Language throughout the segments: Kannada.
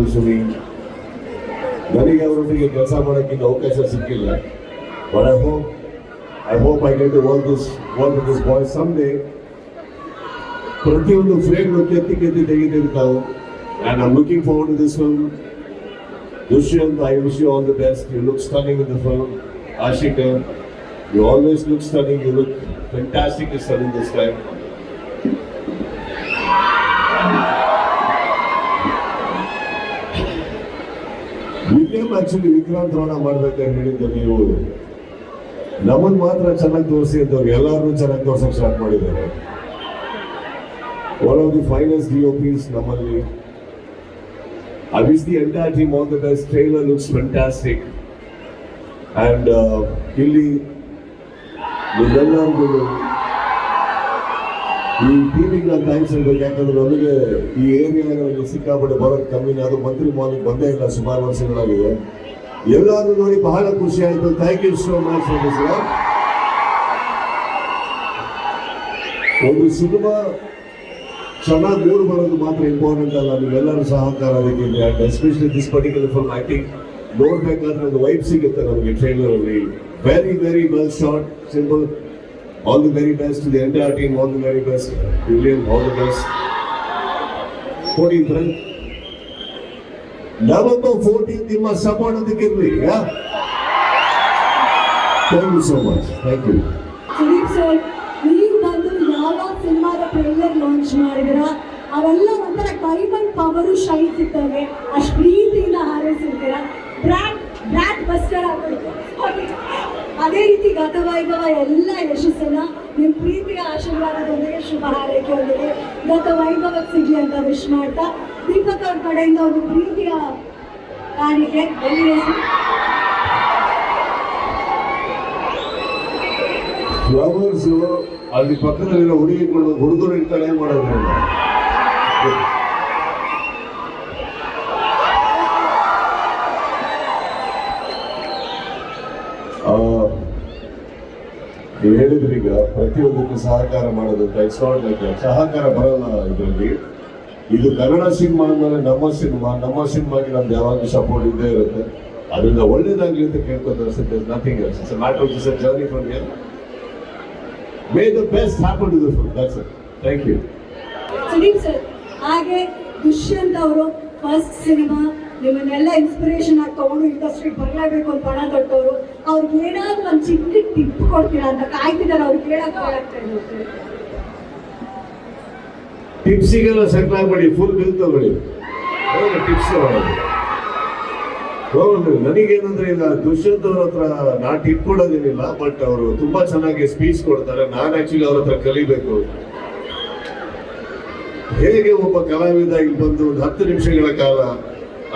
ಸಿಂಪಲ್ ಸುನಿ. ನನಗೆ ಅವರೊಟ್ಟಿಗೆ ಕೆಲಸ ಮಾಡೋಕ್ಕೆ ಅವಕಾಶ ಸಿಕ್ಕಿಲ್ಲ. But I hope I get to work with this boy some day. ಪ್ರತಿಯೊಂದು ಫ್ರೇಮ್ ಕೆತ್ತಿ ತೆಗೆದಿರ್ತಾವೆ. And I'm looking forward to this film. Dushyant, I wish you all the best. You look stunning in the film. Ashika, you always look stunning. You look fantastically stunning this time. William actually Vikrant Rana ಮಾಡಬೇಕಾದ್ರೆ ಹೇಳಿದ್ದೆ, ನೀವು ನಮ್ಮನ್ನು ಮಾತ್ರ ಚೆನ್ನಾಗಿ ತೋರಿಸಿ ಅಂತವ್ರು ಎಲ್ಲರೂ ಚೆನ್ನಾಗಿ ತೋರ್ಸಕ್ಕೆ ಸ್ಟಾರ್ಟ್ ಮಾಡಿದ್ದಾರೆ. One of the finest DOPs ನಮ್ಮಲ್ಲಿ. I wish the entire team all the best. Trailer looks fantastic. And ಇಲ್ಲಿ ನೀವೆಲ್ಲರಿಗೂ ಈ ಟೀಮಿಗೆ ನಾನು ಥ್ಯಾಂಕ್ಸ್ ಹೇಳ್ಬೇಕು. ಯಾಕಂದ್ರೆ ನಮಗೆ ಈ ಏರಿಯಾಗಳಲ್ಲಿ ಸಿಕ್ಕಾಪಟ್ಟೆ ಬರೋದು ಕಮ್ಮಿನೇ. ಅದು ಮಂತ್ರಿ ಮಾಲಿಗೆ ಬಂದೇ ಇಲ್ಲ, ಸುಮಾರು ವರ್ಷಗಳಾಗಿದೆ. ಎಲ್ಲರೂ ನೋಡಿ ಬಹಳ ಖುಷಿ ಆಯಿತು. Thank you so much for this. ಒಂದು ಸಿನಿಮಾ ಚೆನ್ನಾಗಿ ಮೂರು ಬರೋದು ಮಾತ್ರ ಇಂಪಾರ್ಟೆಂಟ್ ಅಲ್ಲ, ನೀವೆಲ್ಲರೂ ಸಹಕಾರ ಅದಕ್ಕೆ. Especially this particular film I think ನೋಡ್ಬೇಕಾದ್ರೆ ಒಂದು ವೈಬ್ ಸಿಗುತ್ತೆ ನಮಗೆ ಟ್ರೈಲರ್ ಅಲ್ಲಿ. Very very well shot, simple. All the very best to the entire team. All the very best. William, all the best. 14th November 14th ನಿಮ್ಮ ಸಪೋರ್ಟ್ ಅದಕ್ಕೆ ಇರಲಿ. Thank you so much. Thank you. ಸಿನಿಮಾದ ಟ್ರೈಲರ್ ಲಾಂಚ್ ಮಾಡಿದಿರ, ಅವೆಲ್ಲ ಒಂಥರ ಡೈಮಂಡ್ ಪವರು ಶೈನ್ ಸಿಗ್ತವೆ. ಅಷ್ಟು ಪ್ರೀತಿಯಿಂದ ಹಾರೈಸಿರ್ತೀರ. ಬ್ರ್ಯಾಟ್ ಬಸ್ಟರ್ ಆಗಬೇಕು. ಅದೇ ರೀತಿ ಗತವೈಭವ ಎಲ್ಲ ಯಶಸ್ಸನ್ನ ನಿಮ್ಮ ಪ್ರೀತಿಯ ಆಶೀರ್ವಾದದೊಂದಿಗೆ ಶುಭ ಹಾರೈಕೆಯೊಂದಿಗೆ ಗತವೈಭವಕ್ಕೆ ಸಿಗಲಿ ಅಂತ ವಿಶ್ ಮಾಡ್ತಾ, ದೀಪಕ್ ಅವ್ರ ಕಡೆಯಿಂದ ಒಂದು ಪ್ರೀತಿಯ ಕಾಣಿಕೆ. ಫ್ಲವರ್ಸ್ ಅಲ್ಲಿ ಪಕ್ಕದಲ್ಲಿರೋ ಹುಡುಗರು ಇರ್ತಾರೆ, ಏನ್ ಮಾಡೋದು? ನೀವು ಹೇಳಿದ್ರಿ ಈಗ ಪ್ರತಿಯೊಂದಕ್ಕೂ ಸಹಕಾರ ಮಾಡೋದಂತ. ಇಟ್ಸ್ ನಾಟ್ ಲೈಕ್ ಸಹಕಾರ ಬರಲ್ಲ ಇದರಲ್ಲಿ. ಇದು ಕನ್ನಡ ಸಿನಿಮಾ ಅಂದ್ಮೇಲೆ ನಮ್ಮ ಸಿನಿಮಾಗೆ ನಮ್ದು ಯಾವಾಗಲೂ ಸಪೋರ್ಟ್ ಇದ್ದೇ ಇರುತ್ತೆ. ಅದರಿಂದ ಒಳ್ಳೇದಾಗ್ಲಿ ಅಂತ ಕೇಳ್ಕೊತ ಅನ್ಸುತ್ತೆ. Nothing else. It's a matter of this journey from here. May the best happen to the film. That's it. Thank you. Sudeep sir, ಹಾಗೆ ದುಷ್ಯಂತ್ ಅವರು ಫಸ್ಟ್ ಸಿನಿಮಾ ನಿಮ್ಮನ್ನೆಲ್ಲ ಇನ್ಸ್ಪಿರೇಷನ್ ಆಗಿ ತಗೊಂಡು ಇಂಡಸ್ಟ್ರಿಗೆ ಬರಲೇಬೇಕು ಅಂತ ಪಣ ತೊಟ್ಟವರು. ಅವ್ರಿಗೆ ಏನಾದ್ರು ಒಂದು ಚಿಕ್ಕ ಟಿಪ್ ಕೊಡ್ತೀರಾ ಅಂತ ಕಾಯ್ತಿದ್ದಾರೆ. ಅವ್ರಿಗೆ ಕೇಳಕ್ಕೆ ಟಿಪ್ಸಿಗೆಲ್ಲ ಸೆಟ್ಲ್ ಆಗ್ಬೇಡಿ, ಫುಲ್ ಬಿಲ್ ತಗೊಳ್ಳಿ. ಟಿಪ್ಸ್ ನನಗೇನಂದ್ರೆ ಈಗ ದುಷ್ಯಂತ್ ಅವ್ರ ಹತ್ರ ನಾ ಟಿಪ್ ಕೊಡೋದೇನಿಲ್ಲ, ಬಟ್ ಅವರು ತುಂಬಾ ಚೆನ್ನಾಗಿ ಸ್ಪೀಚ್ ಕೊಡ್ತಾರೆ. ನಾನು ಆಕ್ಚುಲಿ ಅವ್ರ ಹತ್ರ ಕಲಿಬೇಕು. ಹೇಗೆ ಒಬ್ಬ ಕಲಾವಿದ ಇಲ್ಲಿ ಬಂದು ಒಂದು 10 ನಿಮಿಷಗಳ ಕಾಲ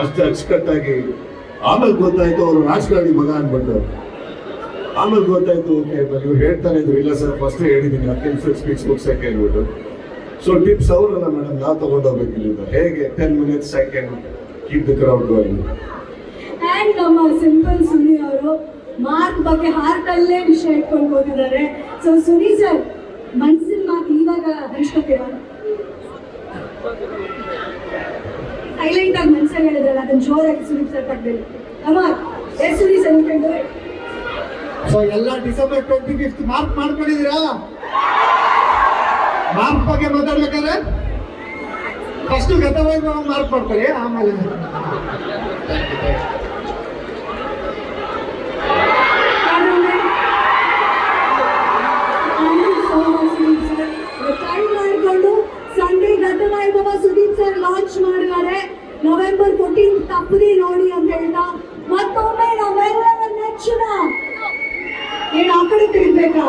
ಅಷ್ಟು ಅಚ್ಚುಕಟ್ಟಾಗಿ, ಆಮೇಲೆ ಗೊತ್ತಾಯ್ತು ಅವರು ರಾಜಕಾರಣಿ ಮಗ ಅನ್ಬಿಟ್ಟು. ಆಮೇಲೆ ಗೊತ್ತಾಯ್ತು ಓಕೆ ಇವ್ರು ಹೇಳ್ತಾನೆ ಇದ್ರು, ಇಲ್ಲ ಸರ್ ಫಸ್ಟ್ ಹೇಳಿದ್ದೀನಿ 10 ನಿಮಿಷ ಸ್ಪೀಚ್ ಮುಗಿಸಕ್ಕೆ ಅಂದ್ಬಿಟ್ಟು. ಸೊ ಟಿಪ್ಸ್ ಅವರಲ್ಲ ಮೇಡಮ್, ನಾವು ತಗೊಂಡೋಗ್ಬೇಕು ಇಲ್ಲಿಂದ. ಹೇಗೆ 10 minutes I can keep the crowd going. And ನಮ್ಮ ಸಿಂಪಲ್ ಸುನಿ ಅವರು ಮಾರ್ಕ್ ಬಗ್ಗೆ ಹಾರ್ಟಲ್ಲೇ ವಿಷಯ ಇಟ್ಕೊಂಡು ಹೋಗಿದ್ದಾರೆ. ಸೊ ಸುನಿ ಸರ್, ಮನ್ಸಿನ ಮಾತು ಇವಾಗ ಹಂಚ್ಕೋತೀರಾ? ಸೈಲೆಂಟ್ ಆಗಿ ಮನ್ಸಲ್ಲಿ ಹೇಳಿದ್ರಲ್ಲ, ಅದನ್ನ ಜೋರಾಗಿ ಸುದೀಪ್ ಸರ್ ತಗ್ಬೇಕು. ಅಮ್ಮ ಎಷ್ಟು ಸುನಿ ಸರ್ ಅನ್ಕೊಂಡು. ಸೊ ಎಲ್ಲ December 25th ಮಾರ್ಕ್ ಮಾಡ್ಕೊಂಡಿದ್ದೀರಾ? ಮಾರ್ಕ್ ಬಗ್ಗೆ ಮಾತಾಡ್ಬೇಕಾದ್ರೆ ಫಸ್ಟ್ ಗತವೈಭವ ಮಾರ್ಕ್ ಮಾಡ್ಕೊಳ್ಳಿ, ಆಮೇಲೆ ಮಾಡಿಕೊಂಡು ಸಂಡೇ ಗತವೈಭವ ಸುದೀಪ್ ಸರ್ ಲಾಂಚ್ ಮಾಡಿದ್ದಾರೆ. November 14th ತಪ್ಪದಿ ನೋಡಿ ಅಂತ ಹೇಳ್ತಾ, ಮತ್ತೊಮ್ಮೆ ನಾವೆಲ್ಲರ ನೆಚ್ಚಿನ ಏನು ಆ ಕಡೆ ತಿರುಗ್ಬೇಕಾ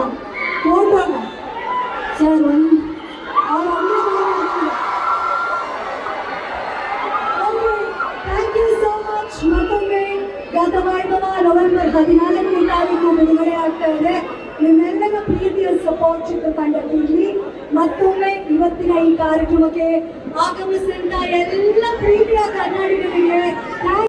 ಫೋಟೋನ sir thank you so much. ಮತ್ತೊಮ್ಮೆ ಗತವೈಭವ November 14ನೇ ತಾರೀಕು ಬಿಡುಗಡೆ ಆಗ್ತಾ ಇದೆ. ನಿಮ್ಮೆಲ್ಲರ ಪ್ರೀತಿಯ ಸಪೋರ್ಟ್ ಚಿತ್ರತಂಡದಲ್ಲಿ ಮತ್ತೊಮ್ಮೆ ಇವತ್ತಿನ ಈ ಕಾರ್ಯಕ್ರಮಕ್ಕೆ ಆಗಮಿಸಿದಂತ ಎಲ್ಲ ಪ್ರೀತಿಯ ಕನ್ನಡಿಗರಿಗೆ